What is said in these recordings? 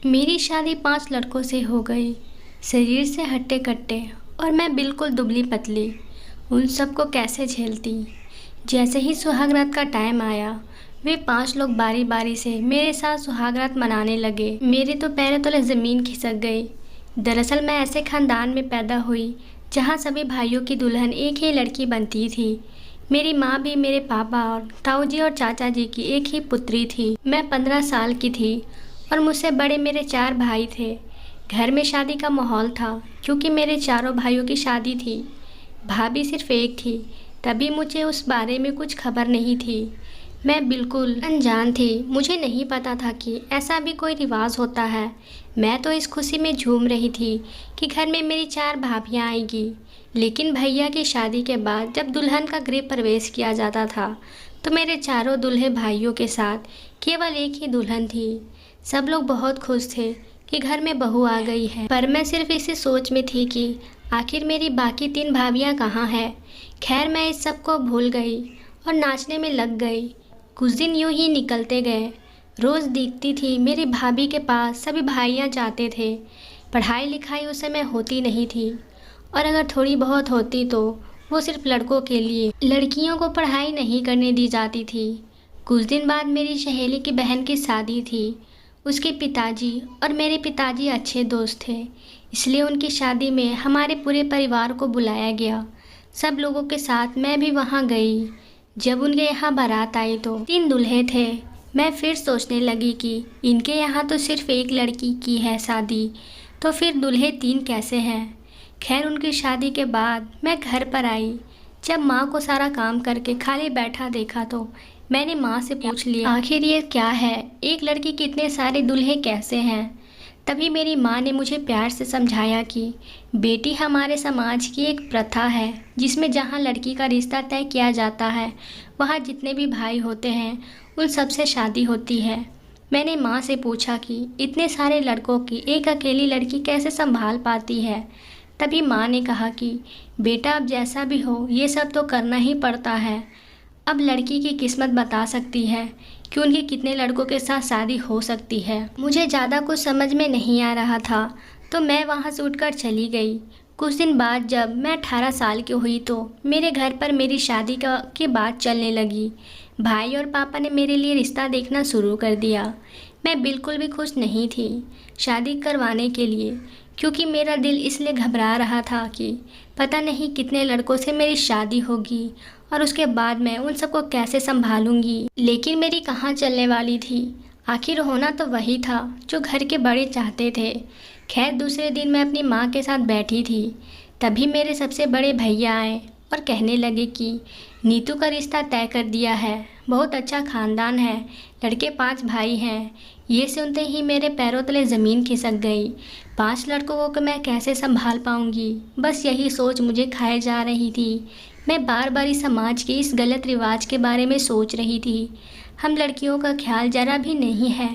मेरी शादी 5 लड़कों से हो गई। शरीर से हट्टे कट्टे और मैं बिल्कुल दुबली पतली। उन सबको कैसे झेलती। जैसे ही सुहागरात का टाइम आया, वे 5 लोग बारी बारी से मेरे साथ सुहागरात मनाने लगे। मेरे तो पैरों तले ज़मीन खिसक गई। दरअसल मैं ऐसे ख़ानदान में पैदा हुई जहाँ सभी भाइयों की दुल्हन एक ही लड़की बनती थी। मेरी माँ भी मेरे पापा और ताऊ जी और चाचा जी की एक ही पुत्री थी। मैं 15 साल की थी और मुझसे बड़े मेरे 4 भाई थे। घर में शादी का माहौल था क्योंकि मेरे चारों भाइयों की शादी थी। भाभी सिर्फ एक थी, तभी मुझे उस बारे में कुछ खबर नहीं थी। मैं बिल्कुल अनजान थी। मुझे नहीं पता था कि ऐसा भी कोई रिवाज होता है। मैं तो इस खुशी में झूम रही थी कि घर में मेरी 4 भाभियाँ आएंगी। लेकिन भैया की शादी के बाद जब दुल्हन का गृह प्रवेश किया जाता था तो मेरे चारों दूल्हे भाइयों के साथ केवल एक ही दुल्हन थी। सब लोग बहुत खुश थे कि घर में बहू आ गई है, पर मैं सिर्फ इसी सोच में थी कि आखिर मेरी बाकी 3 भाभियाँ कहाँ हैं। खैर मैं इस सब को भूल गई और नाचने में लग गई। कुछ दिन यूं ही निकलते गए। रोज़ दिखती थी मेरी भाभी के पास सभी भाइयाँ जाते थे। पढ़ाई लिखाई उस समय होती नहीं थी और अगर थोड़ी बहुत होती तो वो सिर्फ लड़कों के लिए। लड़कियों को पढ़ाई नहीं करने दी जाती थी। कुछ दिन बाद मेरी सहेली की बहन की शादी थी। उसके पिताजी और मेरे पिताजी अच्छे दोस्त थे, इसलिए उनकी शादी में हमारे पूरे परिवार को बुलाया गया। सब लोगों के साथ मैं भी वहाँ गई। जब उनके यहाँ बारात आई तो 3 दूल्हे थे। मैं फिर सोचने लगी कि इनके यहाँ तो सिर्फ एक लड़की की है शादी, तो फिर दूल्हे 3 कैसे हैं। खैर उनकी शादी के बाद मैं घर पर आई। जब माँ को सारा काम करके खाली बैठा देखा तो मैंने माँ से पूछ लिया, आखिर ये क्या है, एक लड़की के इतने सारे दूल्हे कैसे हैं। तभी मेरी माँ ने मुझे प्यार से समझाया कि बेटी, हमारे समाज की एक प्रथा है जिसमें जहाँ लड़की का रिश्ता तय किया जाता है वहाँ जितने भी भाई होते हैं उन सबसे शादी होती है। मैंने माँ से पूछा कि इतने सारे लड़कों की एक अकेली लड़की कैसे संभाल पाती है। तभी माँ ने कहा कि बेटा, अब जैसा भी हो ये सब तो करना ही पड़ता है। अब लड़की की किस्मत बता सकती है कि उनकी कितने लड़कों के साथ शादी हो सकती है। मुझे ज़्यादा कुछ समझ में नहीं आ रहा था तो मैं वहाँ से उठकर चली गई। कुछ दिन बाद जब मैं 18 साल की हुई तो मेरे घर पर मेरी शादी की बात चलने लगी। भाई और पापा ने मेरे लिए रिश्ता देखना शुरू कर दिया। मैं बिल्कुल भी खुश नहीं थी शादी करवाने के लिए, क्योंकि मेरा दिल इसलिए घबरा रहा था कि पता नहीं कितने लड़कों से मेरी शादी होगी और उसके बाद मैं उन सबको कैसे संभालूंगी। लेकिन मेरी कहाँ चलने वाली थी। आखिर होना तो वही था जो घर के बड़े चाहते थे। खैर दूसरे दिन मैं अपनी माँ के साथ बैठी थी, तभी मेरे सबसे बड़े भैया आए और कहने लगे कि नीतू का रिश्ता तय कर दिया है, बहुत अच्छा खानदान है, लड़के 5 भाई हैं। ये सुनते ही मेरे पैरों तले ज़मीन खिसक गई। 5 लड़कों को मैं कैसे संभाल पाऊंगी, बस यही सोच मुझे खाए जा रही थी। मैं बार बार इस समाज के इस गलत रिवाज के बारे में सोच रही थी। हम लड़कियों का ख्याल जरा भी नहीं है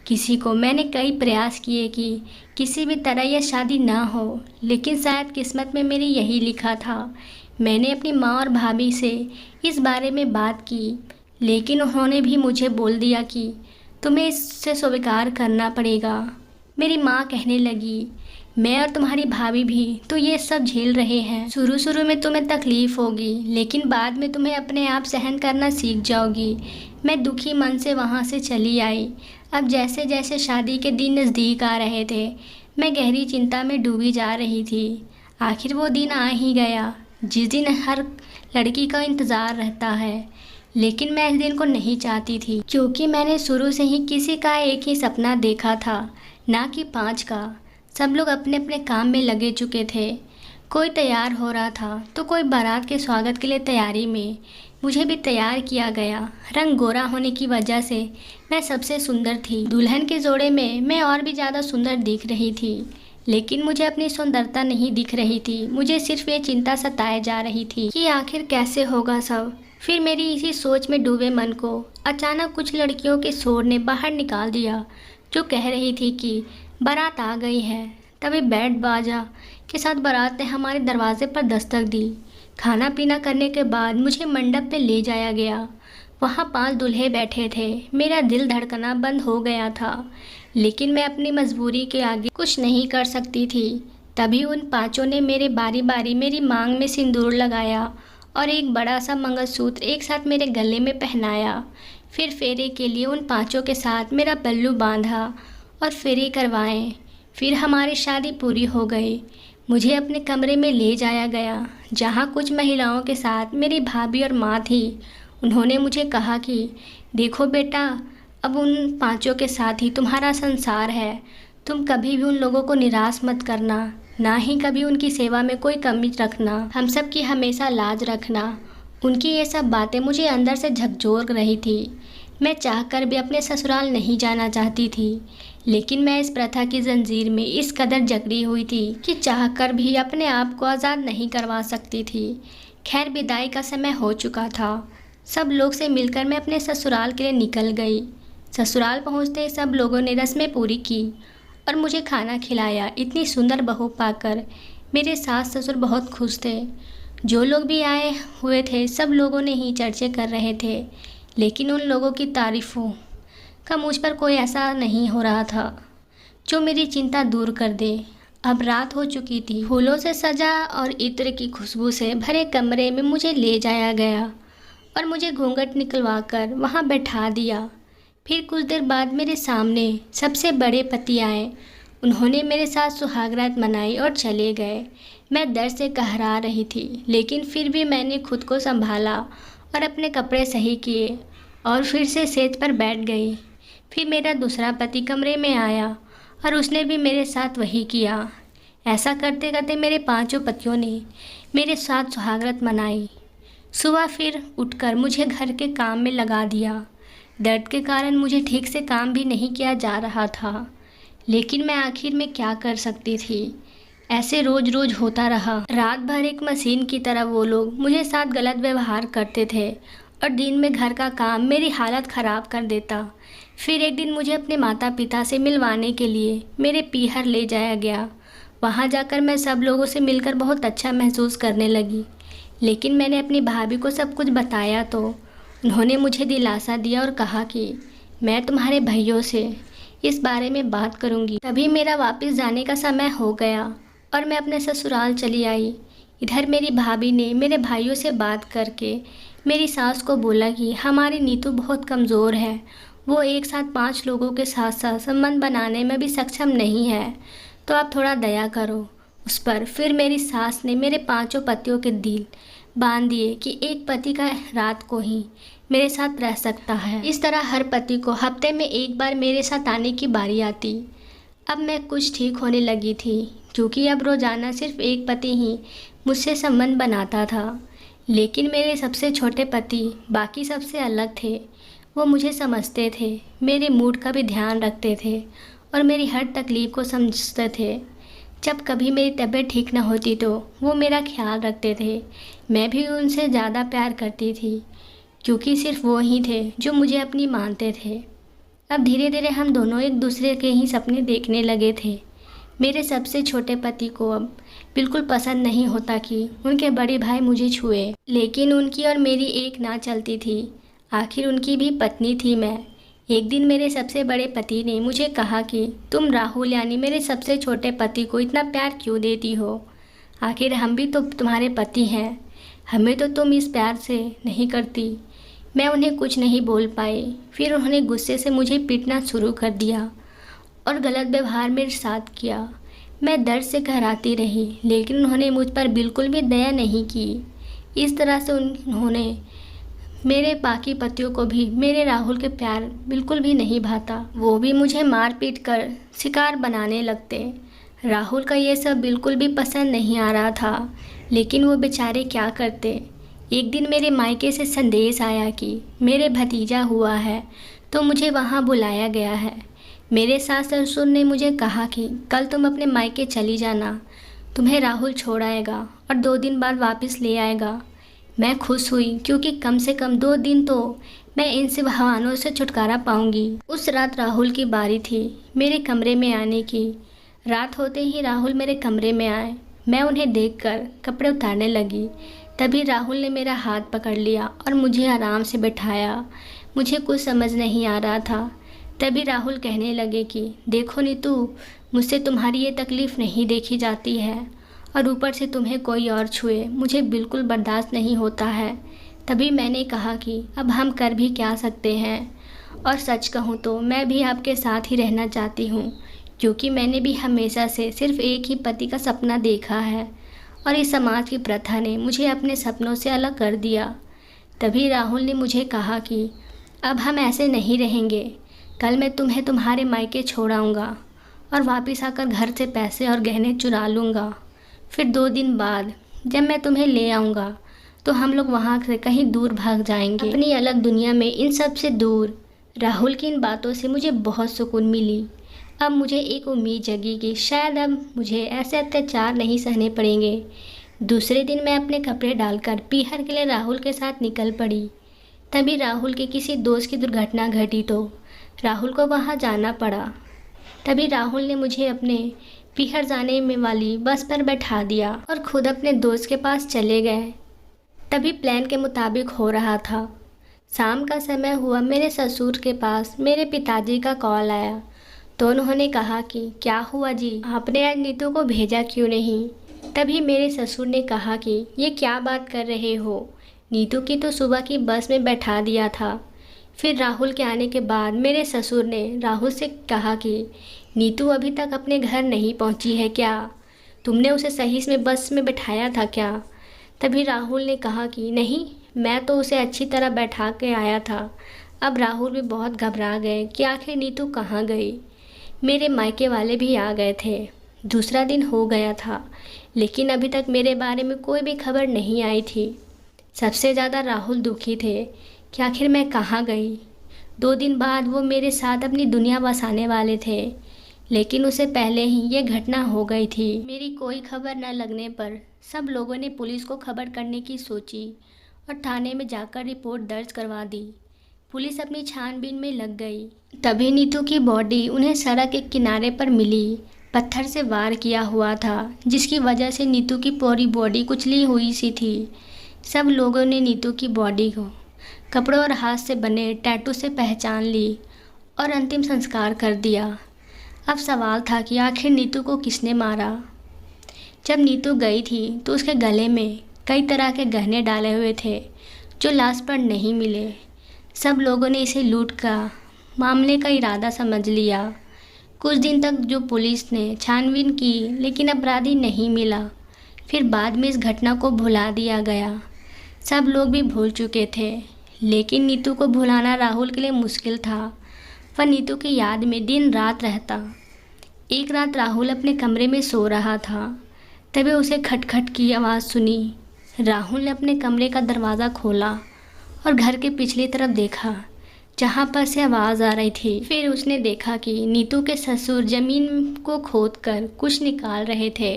किसी को। मैंने कई प्रयास किए कि किसी भी तरह यह शादी ना हो, लेकिन शायद किस्मत में मेरी यही लिखा था। मैंने अपनी माँ और भाभी से इस बारे में बात की, लेकिन उन्होंने भी मुझे बोल दिया कि तुम्हें इससे स्वीकार करना पड़ेगा। मेरी माँ कहने लगी, मैं और तुम्हारी भाभी भी तो ये सब झेल रहे हैं। शुरू शुरू में तुम्हें तकलीफ़ होगी, लेकिन बाद में तुम्हें अपने आप सहन करना सीख जाओगी। मैं दुखी मन से वहाँ से चली आई। अब जैसे जैसे शादी के दिन नज़दीक आ रहे थे, मैं गहरी चिंता में डूबी जा रही थी। आखिर वो दिन आ ही गया जिस दिन हर लड़की का इंतज़ार रहता है, लेकिन मैं इस दिन को नहीं चाहती थी, क्योंकि मैंने शुरू से ही किसी का एक ही सपना देखा था, ना कि 5 का। सब लोग अपने अपने काम में लगे चुके थे। कोई तैयार हो रहा था तो कोई बारात के स्वागत के लिए तैयारी में। मुझे भी तैयार किया गया। रंग गोरा होने की वजह से मैं सबसे सुंदर थी। दुल्हन के जोड़े में मैं और भी ज़्यादा सुंदर दिख रही थी, लेकिन मुझे अपनी सुंदरता नहीं दिख रही थी। मुझे सिर्फ ये चिंता सताए जा रही थी कि आखिर कैसे होगा सब। फिर मेरी इसी सोच में डूबे मन को अचानक कुछ लड़कियों के शोर ने बाहर निकाल दिया, जो कह रही थी कि बारात आ गई है। तभी बैंड बाजा के साथ बारात ने हमारे दरवाजे पर दस्तक दी। खाना पीना करने के बाद मुझे मंडप पे ले जाया गया। वहाँ 5 दूल्हे बैठे थे। मेरा दिल धड़कना बंद हो गया था। लेकिन मैं अपनी मजबूरी के आगे कुछ नहीं कर सकती थी। तभी उन पांचों ने मेरे बारी बारी मेरी मांग में सिंदूर लगाया और एक बड़ा सा मंगलसूत्र एक साथ मेरे गले में पहनाया। फिर फेरे के लिए उन पांचों के साथ मेरा पल्लू बांधा और फेरे करवाएं। फिर हमारी शादी पूरी हो गई। मुझे अपने कमरे में ले जाया गया, जहाँ कुछ महिलाओं के साथ मेरी भाभी और माँ थी। उन्होंने मुझे कहा कि देखो बेटा, अब उन पांचों के साथ ही तुम्हारा संसार है। तुम कभी भी उन लोगों को निराश मत करना, ना ही कभी उनकी सेवा में कोई कमी रखना। हम सब की हमेशा लाज रखना। उनकी ये सब बातें मुझे अंदर से झकझोर रही थी। मैं चाहकर भी अपने ससुराल नहीं जाना चाहती थी, लेकिन मैं इस प्रथा की जंजीर में इस कदर जकड़ी हुई थी कि चाहकर भी अपने आप को आज़ाद नहीं करवा सकती थी। खैर, विदाई का समय हो चुका था। सब लोग से मिलकर मैं अपने ससुराल के लिए निकल गई। ससुराल पहुंचते ही सब लोगों ने रस्में पूरी की और मुझे खाना खिलाया। इतनी सुंदर बहू पाकर मेरे सास ससुर बहुत खुश थे। जो लोग भी आए हुए थे सब लोगों ने ही चर्चे कर रहे थे, लेकिन उन लोगों की तारीफ़ों का मुझ पर कोई ऐसा नहीं हो रहा था जो मेरी चिंता दूर कर दे। अब रात हो चुकी थी। फूलों से सजा और इत्र की खुशबू से भरे कमरे में मुझे ले जाया गया और मुझे घूंघट निकलवा कर वहाँ बैठा दिया। फिर कुछ देर बाद मेरे सामने सबसे बड़े पति आए। उन्होंने मेरे साथ सुहागरात मनाई और चले गए। मैं दर्द से कहरा रही थी, लेकिन फिर भी मैंने खुद को संभाला और अपने कपड़े सही किए और फिर से सेज पर बैठ गई। फिर मेरा दूसरा पति कमरे में आया और उसने भी मेरे साथ वही किया। ऐसा करते करते मेरे पांचों पतियों ने मेरे साथ सुहागरात मनाई। सुबह फिर उठकर मुझे घर के काम में लगा दिया। दर्द के कारण मुझे ठीक से काम भी नहीं किया जा रहा था, लेकिन मैं आखिर में क्या कर सकती थी। ऐसे रोज रोज होता रहा। रात भर एक मशीन की तरह वो लोग मुझे साथ गलत व्यवहार करते थे और दिन में घर का काम मेरी हालत ख़राब कर देता। फिर एक दिन मुझे अपने माता पिता से मिलवाने के लिए मेरे पीहर ले जाया गया। वहाँ जाकर मैं सब लोगों से मिलकर बहुत अच्छा महसूस करने लगी, लेकिन मैंने अपनी भाभी को सब कुछ बताया तो उन्होंने मुझे दिलासा दिया और कहा कि मैं तुम्हारे भाइयों से इस बारे में बात करूंगी। तभी मेरा वापस जाने का समय हो गया और मैं अपने ससुराल चली आई। इधर मेरी भाभी ने मेरे भाइयों से बात करके मेरी सास को बोला कि हमारी नीतू बहुत कमज़ोर है, वो एक साथ 5 लोगों के साथ साथ संबंध बनाने में भी सक्षम नहीं है, तो आप थोड़ा दया करो उस पर। फिर मेरी सास ने मेरे 5 पतियों के दिल बांध दिए कि एक पति का रात को ही मेरे साथ रह सकता है। इस तरह हर पति को हफ्ते में एक बार मेरे साथ आने की बारी आती। अब मैं कुछ ठीक होने लगी थी, क्योंकि अब रोज़ाना सिर्फ एक पति ही मुझसे संबंध बनाता था। लेकिन मेरे सबसे छोटे पति बाकी सबसे अलग थे। वो मुझे समझते थे, मेरे मूड का भी ध्यान रखते थे और मेरी हर तकलीफ़ को समझते थे। जब कभी मेरी तबीयत ठीक न होती तो वो मेरा ख्याल रखते थे। मैं भी उनसे ज़्यादा प्यार करती थी, क्योंकि सिर्फ वो ही थे जो मुझे अपनी मानते थे। अब धीरे धीरे हम दोनों एक दूसरे के ही सपने देखने लगे थे। मेरे सबसे छोटे पति को अब बिल्कुल पसंद नहीं होता कि उनके बड़े भाई मुझे छुए, लेकिन उनकी और मेरी एक ना चलती थी। आखिर उनकी भी पत्नी थी मैं। एक दिन मेरे सबसे बड़े पति ने मुझे कहा कि तुम राहुल यानी मेरे सबसे छोटे पति को इतना प्यार क्यों देती हो? आखिर हम भी तो तुम्हारे पति हैं, हमें तो तुम इस प्यार से नहीं करती। मैं उन्हें कुछ नहीं बोल पाई। फिर उन्होंने गुस्से से मुझे पीटना शुरू कर दिया और गलत व्यवहार मेरे साथ किया। मैं दर्द से कहराती रही, लेकिन उन्होंने मुझ पर बिल्कुल भी दया नहीं की। इस तरह से उन्होंने मेरे बाकी पतियों को भी मेरे राहुल के प्यार बिल्कुल भी नहीं भाता। वो भी मुझे मार पीट कर शिकार बनाने लगते। राहुल का ये सब बिल्कुल भी पसंद नहीं आ रहा था, लेकिन वो बेचारे क्या करते। एक दिन मेरे मायके से संदेश आया कि मेरे भतीजा हुआ है, तो मुझे वहाँ बुलाया गया है। मेरे सास ससुर ने मुझे कहा कि कल तुम अपने मायके चली जाना, तुम्हें राहुल छोड़ आएगा और 2 दिन बाद वापस ले आएगा। मैं खुश हुई, क्योंकि कम से कम 2 दिन तो मैं इन सब बहानों से छुटकारा पाऊंगी। उस रात राहुल की बारी थी मेरे कमरे में आने की। रात होते ही राहुल मेरे कमरे में आए। मैं उन्हें देखकर कपड़े उतारने लगी। तभी राहुल ने मेरा हाथ पकड़ लिया और मुझे आराम से बैठाया। मुझे कुछ समझ नहीं आ रहा था। तभी राहुल कहने लगे कि देखो नीतू, मुझसे तुम्हारी ये तकलीफ़ नहीं देखी जाती है, और ऊपर से तुम्हें कोई और छुए मुझे बिल्कुल बर्दाश्त नहीं होता है। तभी मैंने कहा कि अब हम कर भी क्या सकते हैं, और सच कहूँ तो मैं भी आपके साथ ही रहना चाहती हूँ, क्योंकि मैंने भी हमेशा से सिर्फ एक ही पति का सपना देखा है, और इस समाज की प्रथा ने मुझे अपने सपनों से अलग कर दिया। तभी राहुल ने मुझे कहा कि अब हम ऐसे नहीं रहेंगे, कल मैं तुम्हें तुम्हारे मायके छोड़ आऊँगा और वापस आकर घर से पैसे और गहने चुरा लूँगा। फिर 2 दिन बाद जब मैं तुम्हें ले आऊँगा तो हम लोग वहाँ से कहीं दूर भाग जाएंगे, अपनी अलग दुनिया में, इन सब से दूर। राहुल की इन बातों से मुझे बहुत सुकून मिली। अब मुझे एक उम्मीद जगी कि शायद अब मुझे ऐसे अत्याचार नहीं सहने पड़ेंगे। दूसरे दिन मैं अपने कपड़े डालकर पीहर के लिए राहुल के साथ निकल पड़ी। तभी राहुल के किसी दोस्त की दुर्घटना घटी तो राहुल को वहाँ जाना पड़ा। तभी राहुल ने मुझे अपने पीहर जाने में वाली बस पर बैठा दिया और खुद अपने दोस्त के पास चले गए। तभी प्लान के मुताबिक हो रहा था। शाम का समय हुआ, मेरे ससुर के पास मेरे पिताजी का कॉल आया तो उन्होंने कहा कि क्या हुआ जी, आपने आज नीतू को भेजा क्यों नहीं। तभी मेरे ससुर ने कहा कि ये क्या बात कर रहे हो, नीतू की तो सुबह की बस में बैठा दिया था। फिर राहुल के आने के बाद मेरे ससुर ने राहुल से कहा कि नीतू अभी तक अपने घर नहीं पहुंची है क्या, तुमने उसे सही में बस में बैठाया था क्या। तभी राहुल ने कहा कि नहीं, मैं तो उसे अच्छी तरह बैठा के आया था। अब राहुल भी बहुत घबरा गए कि आखिर नीतू कहाँ गई। मेरे मायके वाले भी आ गए थे। दूसरा दिन हो गया था, लेकिन अभी तक मेरे बारे में कोई भी खबर नहीं आई थी। सबसे ज़्यादा राहुल दुखी थे कि आखिर मैं कहाँ गई। 2 दिन बाद वो मेरे साथ अपनी दुनिया बसाने वाले थे, लेकिन उससे पहले ही ये घटना हो गई थी। मेरी कोई खबर न लगने पर सब लोगों ने पुलिस को खबर करने की सोची और थाने में जाकर रिपोर्ट दर्ज करवा दी। पुलिस अपनी छानबीन में लग गई। तभी नीतू की बॉडी उन्हें सड़क के किनारे पर मिली। पत्थर से वार किया हुआ था, जिसकी वजह से नीतू की पूरी बॉडी कुचली हुई सी थी। सब लोगों ने नीतू की बॉडी को कपड़ों और हाथ से बने टैटू से पहचान ली और अंतिम संस्कार कर दिया। अब सवाल था कि आखिर नीतू को किसने मारा। जब नीतू गई थी तो उसके गले में कई तरह के गहने डाले हुए थे जो लाश पर नहीं मिले। सब लोगों ने इसे लूट का मामले का इरादा समझ लिया। कुछ दिन तक जो पुलिस ने छानबीन की, लेकिन अपराधी नहीं मिला। फिर बाद में इस घटना को भुला दिया गया। सब लोग भी भूल चुके थे, लेकिन नीतू को भुलाना राहुल के लिए मुश्किल था। वह नीतू की याद में दिन रात रहता। एक रात राहुल अपने कमरे में सो रहा था, तभी उसे खटखट की आवाज़ सुनी। राहुल ने अपने कमरे का दरवाज़ा खोला और घर के पिछली तरफ देखा, जहाँ पर से आवाज़ आ रही थी। फिर उसने देखा कि नीतू के ससुर ज़मीन को खोदकर कुछ निकाल रहे थे।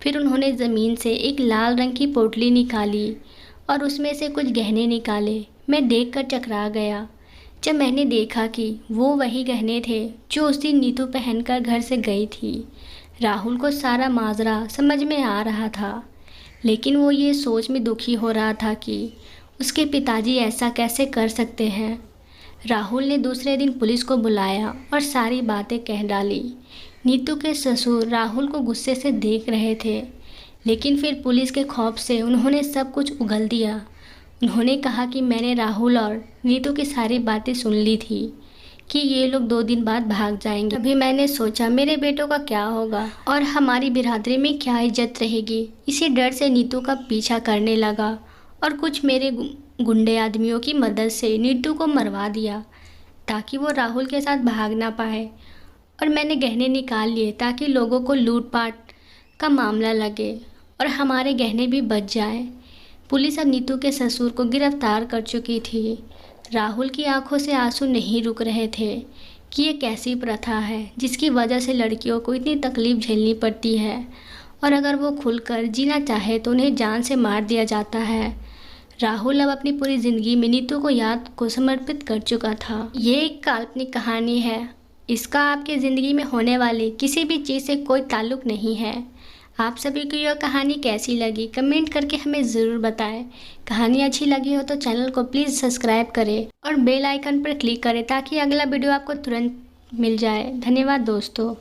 फिर उन्होंने ज़मीन से एक लाल रंग की पोटली निकाली और उसमें से कुछ गहने निकाले। मैं देखकर चकरा गया जब मैंने देखा कि वो वही गहने थे जो उस दिन नीतू पहनकर घर से गई थी। राहुल को सारा माजरा समझ में आ रहा था, लेकिन वो ये सोच में दुखी हो रहा था कि उसके पिताजी ऐसा कैसे कर सकते हैं। राहुल ने दूसरे दिन पुलिस को बुलाया और सारी बातें कह डाली। नीतू के ससुर राहुल को गुस्से से देख रहे थे, लेकिन फिर पुलिस के खौफ से उन्होंने सब कुछ उगल दिया। उन्होंने कहा कि मैंने राहुल और नीतू की सारी बातें सुन ली थी कि ये लोग 2 दिन बाद भाग जाएंगे। अभी मैंने सोचा मेरे बेटों का क्या होगा और हमारी बिरादरी में क्या इज्जत रहेगी। इसी डर से नीतू का पीछा करने लगा और कुछ मेरे गुंडे आदमियों की मदद से नीतू को मरवा दिया ताकि वो राहुल के साथ भाग ना पाए। और मैंने गहने निकाल लिए ताकि लोगों को लूटपाट का मामला लगे और हमारे गहने भी बच जाएं। पुलिस अब नीतू के ससुर को गिरफ्तार कर चुकी थी। राहुल की आंखों से आंसू नहीं रुक रहे थे कि ये कैसी प्रथा है जिसकी वजह से लड़कियों को इतनी तकलीफ़ झेलनी पड़ती है, और अगर वो खुलकर जीना चाहे तो उन्हें जान से मार दिया जाता है। राहुल अब अपनी पूरी ज़िंदगी में नीतू को याद को समर्पित कर चुका था। ये एक काल्पनिक कहानी है। इसका आपकी ज़िंदगी में होने वाली किसी भी चीज़ से कोई ताल्लुक़ नहीं है। आप सभी को यह कहानी कैसी लगी कमेंट करके हमें ज़रूर बताएं। कहानी अच्छी लगी हो तो चैनल को प्लीज़ सब्सक्राइब करें और बेल आइकन पर क्लिक करें ताकि अगला वीडियो आपको तुरंत मिल जाए। धन्यवाद दोस्तों।